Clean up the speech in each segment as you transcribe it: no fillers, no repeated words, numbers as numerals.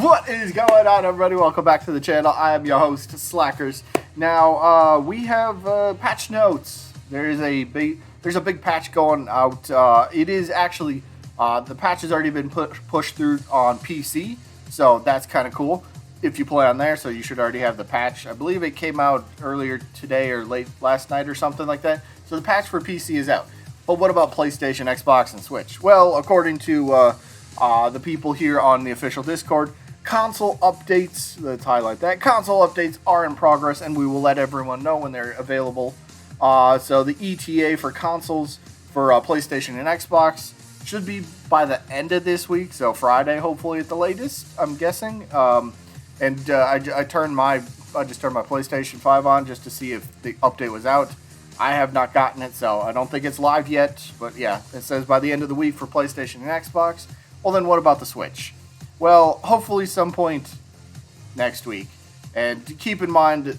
What is going on, everybody? Welcome back to the channel. I am your host, Slackerz. Now, we have patch notes. There's a big patch going out. It is actually the patch has already been pushed through on PC, so that's kind of cool. If you play on there, so you should already have the patch. I believe it came out earlier today or late last night or something like that. So the patch for PC is out. But what about PlayStation, Xbox, and Switch? Well, according to the people here on the official Discord, console updates, let's highlight that, console updates are in progress, and we will let everyone know when they're available. So the ETA for consoles for PlayStation and Xbox should be by the end of this week, so Friday, hopefully at the latest, I'm guessing. I just turned my PlayStation 5 on just to see if the update was out. I have not gotten it, so I don't think it's live yet. But yeah, it says by the end of the week for PlayStation and Xbox. Well, then what about the Switch? Well, hopefully some point next week. And keep in mind that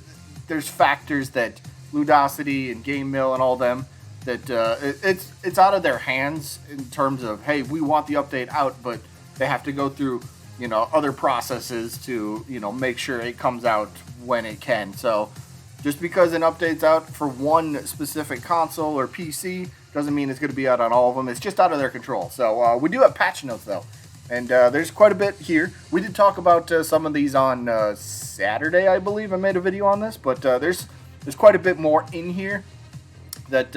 there's factors that Ludosity and Game Mill and all them, that it's out of their hands in terms of, hey, we want the update out, but they have to go through, other processes to, make sure it comes out when it can. So just because an update's out for one specific console or PC doesn't mean it's going to be out on all of them. It's just out of their control. So we do have patch notes, though. And there's quite a bit here. We did talk about some of these on Saturday, I believe. I made a video on this. But there's quite a bit more in here that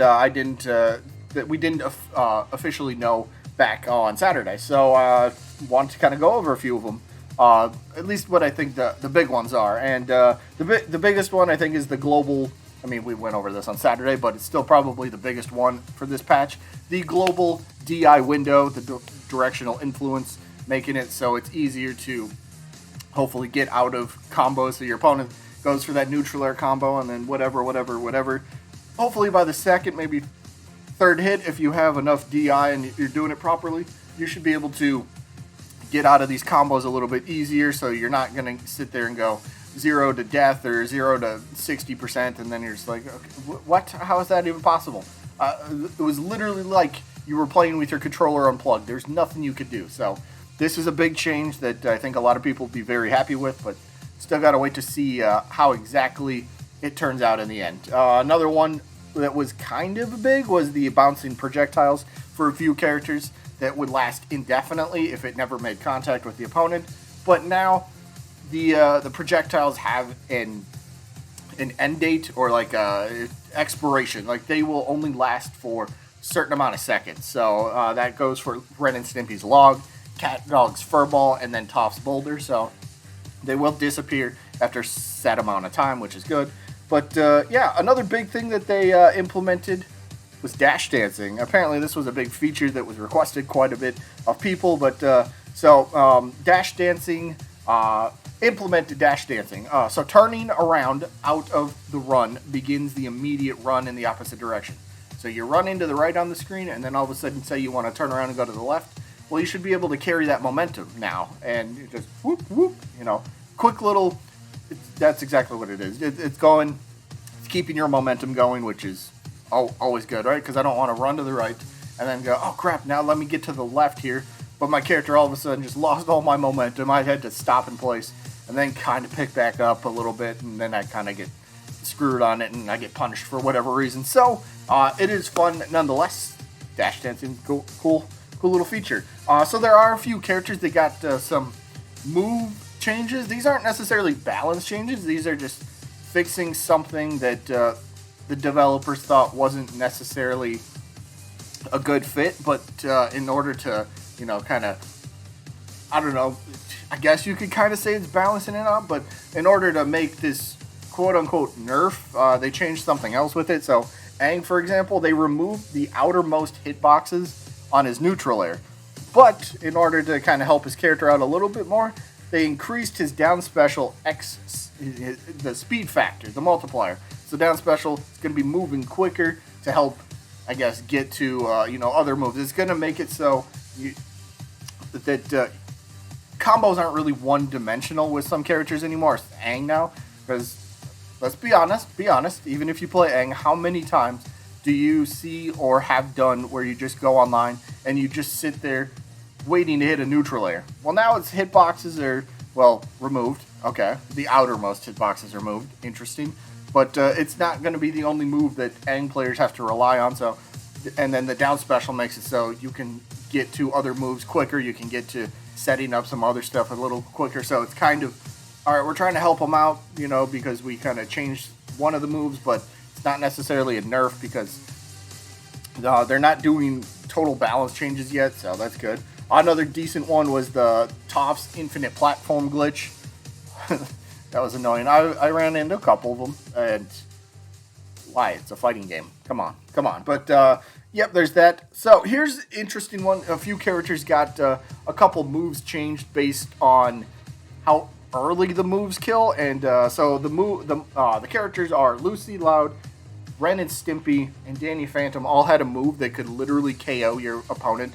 we didn't officially know back on Saturday. So want to kind of go over a few of them. At least what I think the big ones are. And the biggest one, I think, is the global. I mean, we went over this on Saturday, but it's still probably the biggest one for this patch. The global DI window, the directional influence, making it so it's easier to hopefully get out of combos. So your opponent goes for that neutral air combo and then whatever. Hopefully by the second, maybe third hit, if you have enough DI and you're doing it properly, you should be able to get out of these combos a little bit easier, so you're not going to sit there and go 0 to death or 0 to 60%, and then you're just like, okay, what? How is that even possible? It was literally like you were playing with your controller unplugged. There's nothing you could do. So this is a big change that I think a lot of people will be very happy with, but still got to wait to see how exactly it turns out in the end. Another one that was kind of big was the bouncing projectiles for a few characters that would last indefinitely if it never made contact with the opponent. But now the projectiles have an end date, or like a expiration. Like they will only last for a certain amount of seconds. So that goes for Ren and Stimpy's Log, Cat Dog's Furball, and then Toph's Boulder. So they will disappear after a set amount of time, which is good. But yeah, another big thing that they implemented was dash dancing. Apparently this was a big feature that was requested quite a bit of people. But dash dancing, implemented dash dancing. So turning around out of the run begins the immediate run in the opposite direction. So you run into the right on the screen, and then all of a sudden say you want to turn around and go to the left. Well, you should be able to carry that momentum now, and you just whoop whoop, quick little. That's exactly what it is. It's keeping your momentum going, which is always good, right? Because I don't want to run to the right and then go, oh crap, now let me get to the left here. But my character all of a sudden just lost all my momentum. I had to stop in place and then kind of pick back up a little bit, and then I kind of get screwed on it and I get punished for whatever reason. So it is fun nonetheless. Dash dancing, cool little feature. So there are a few characters that got some move changes. These aren't necessarily balance changes. These are just fixing something that the developers thought wasn't necessarily a good fit, but in order to, kind of, I don't know, I guess you could kind of say it's balancing it out, but in order to make this quote-unquote nerf, they changed something else with it. So Aang, for example, they removed the outermost hitboxes on his neutral air, but in order to kind of help his character out a little bit more, they increased his down special the speed factor, the multiplier. So down special is going to be moving quicker to help, I guess, get to other moves. It's going to make it so that combos aren't really one-dimensional with some characters anymore. It's Aang now, because let's be honest. Even if you play Aang, how many times do you see or have done where you just go online and you just sit there waiting to hit a neutral air? Well, now its hitboxes are Well, removed. Okay. The outermost hitbox is removed. Interesting. But it's not going to be the only move that end players have to rely on. So, and then the down special makes it so you can get to other moves quicker. You can get to setting up some other stuff a little quicker. So it's kind of, all right, we're trying to help them out, you know, because we kind of changed one of the moves, but it's not necessarily a nerf because they're not doing total balance changes yet. So that's good. Another decent one was the Toph's infinite platform glitch. That was annoying. I ran into a couple of them, and why? It's a fighting game. Come on. But, yep, there's that. So here's an interesting one. A few characters got a couple moves changed based on how early the moves kill. And so the characters are Lucy, Loud, Ren and Stimpy, and Danny Phantom all had a move that could literally KO your opponent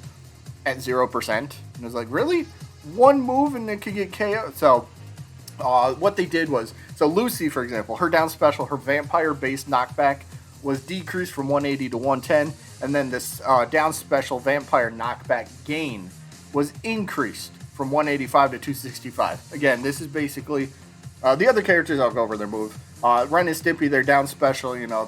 at 0%. And it was like, really? One move and it could get KO? So what they did was, so Lucy, for example, her down special, her vampire-based knockback was decreased from 180 to 110, and then this down special vampire knockback gain was increased from 185 to 265. Again, this is basically, the other characters, I'll go over their move. Ren and Stimpy, their down special, you know,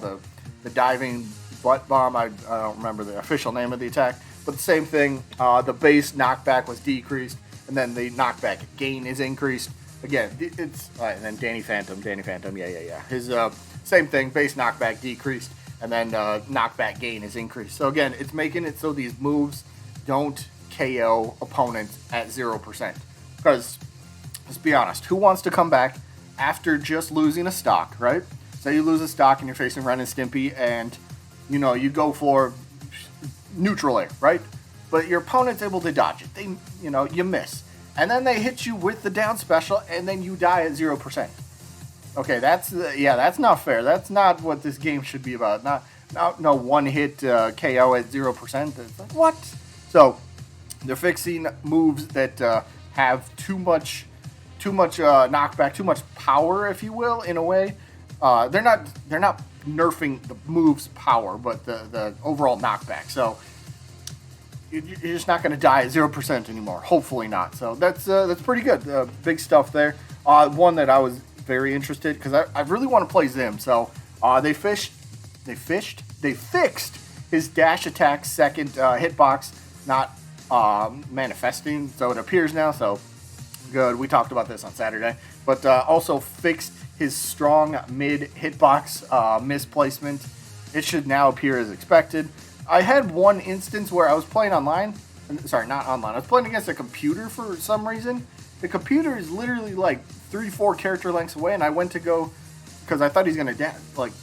the diving butt bomb, I don't remember the official name of the attack, but the same thing, the base knockback was decreased, and then the knockback gain is increased. Again, it's and then Danny Phantom, yeah. His same thing, base knockback decreased, and then knockback gain is increased. So again, it's making it so these moves don't KO opponents at 0%. Because let's be honest, who wants to come back after just losing a stock, right? Say you lose a stock and you're facing Ren and Stimpy, and you know you go for neutral air, right? But your opponent's able to dodge it. You miss. And then they hit you with the down special, and then you die at 0%. Okay, that's not fair. That's not what this game should be about. No one hit KO at 0%. It's like, what? So they're fixing moves that have too much knockback, too much power, if you will, in a way. They're not nerfing the move's power, but the overall knockback. So you're just not going to die at 0% anymore. Hopefully not. So that's pretty good. Big stuff there. One that I was very interested, because I really want to play Zim. So they fixed his dash attack second hitbox not manifesting, so it appears now. So good. We talked about this on Saturday, but also fixed his strong mid hitbox misplacement. It should now appear as expected. I had one instance where I was playing online. Sorry, not online. I was playing against a computer for some reason. The computer is literally like 3-4 character lengths away, and I went to go because I thought he's gonna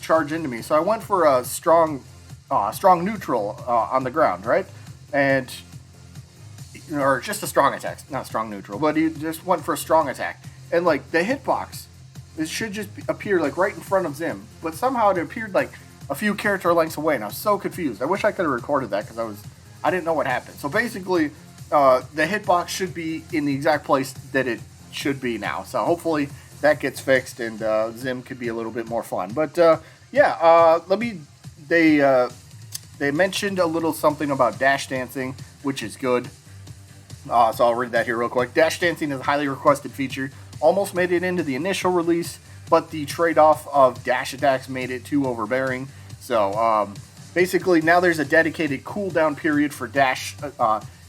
charge into me. So I went for a strong neutral on the ground, right? And or just a strong attack, not strong neutral, but he just went for a strong attack. And like the hitbox, it should just appear like right in front of Zim, but somehow it appeared like a few character lengths away, and I was so confused. I wish I could have recorded that because I didn't know what happened. So basically, the hitbox should be in the exact place that it should be now. So hopefully that gets fixed, and Zim could be a little bit more fun. But they mentioned a little something about dash dancing, which is good. So I'll read that here real quick. Dash dancing is a highly requested feature. Almost made it into the initial release, but the trade-off of dash attacks made it too overbearing. So basically now there's a dedicated cooldown period for dash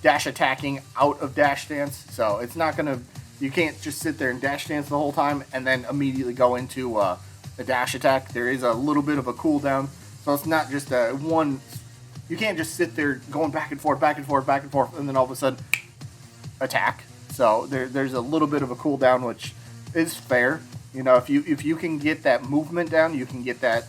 attacking out of dash dance. So it's not gonna, you can't just sit there and dash dance the whole time and then immediately go into a dash attack. There is a little bit of a cooldown, so it's not just one. You can't just sit there going back and forth, and then all of a sudden attack. So there's a little bit of a cooldown, which is fair. You know, if you can get that movement down, you can get that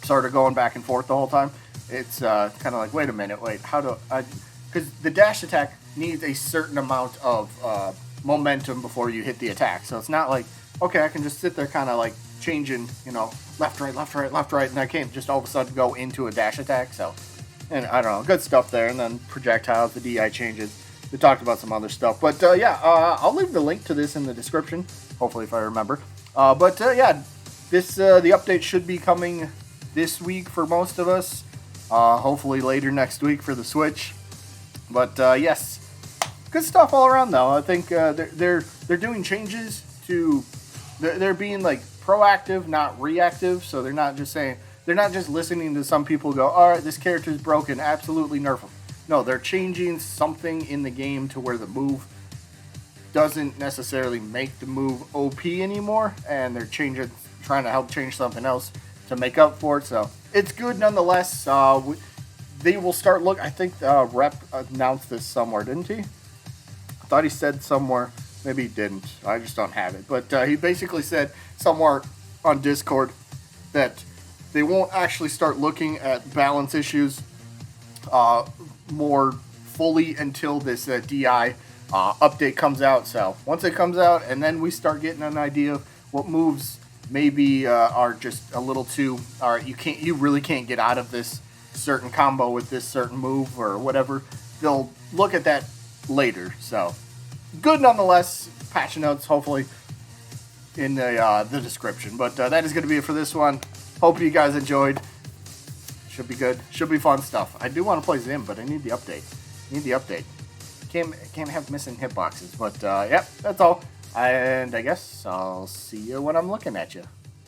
sort of going back and forth the whole time. It's kind of like, wait a minute, how do I? Because the dash attack needs a certain amount of momentum before you hit the attack. So it's not like, okay, I can just sit there kind of like changing, left, right, and I can't just all of a sudden go into a dash attack. So, and I don't know, good stuff there. And then projectiles, the DI changes. We talked about some other stuff, but I'll leave the link to this in the description, hopefully if I remember. This the update should be coming this week for most of us. Hopefully later next week for the Switch. But yes, good stuff all around though. I think they're doing changes to they're being like proactive, not reactive. So they're not just saying they're not just listening to some people go, all right, this character's broken, absolutely nerf him. No, they're changing something in the game to where the move doesn't necessarily make the move OP anymore, and they're trying to help change something else to make up for it. So it's good nonetheless. They will start I think Rep announced this somewhere, didn't he? I thought he said somewhere. Maybe he didn't. I just don't have it. But he basically said somewhere on Discord that they won't actually start looking at balance issues more fully until this DI update comes out. So once it comes out, and then we start getting an idea of what moves maybe are just a little too. All right, you really can't get out of this certain combo with this certain move or whatever. They'll look at that later. So good nonetheless. Patch notes hopefully in the description. But that is going to be it for this one. Hope you guys enjoyed. Should be good. Should be fun stuff. I do want to play Zim, but I need the update. Can't have missing hitboxes. But yep, that's all. And I guess I'll see you when I'm looking at you.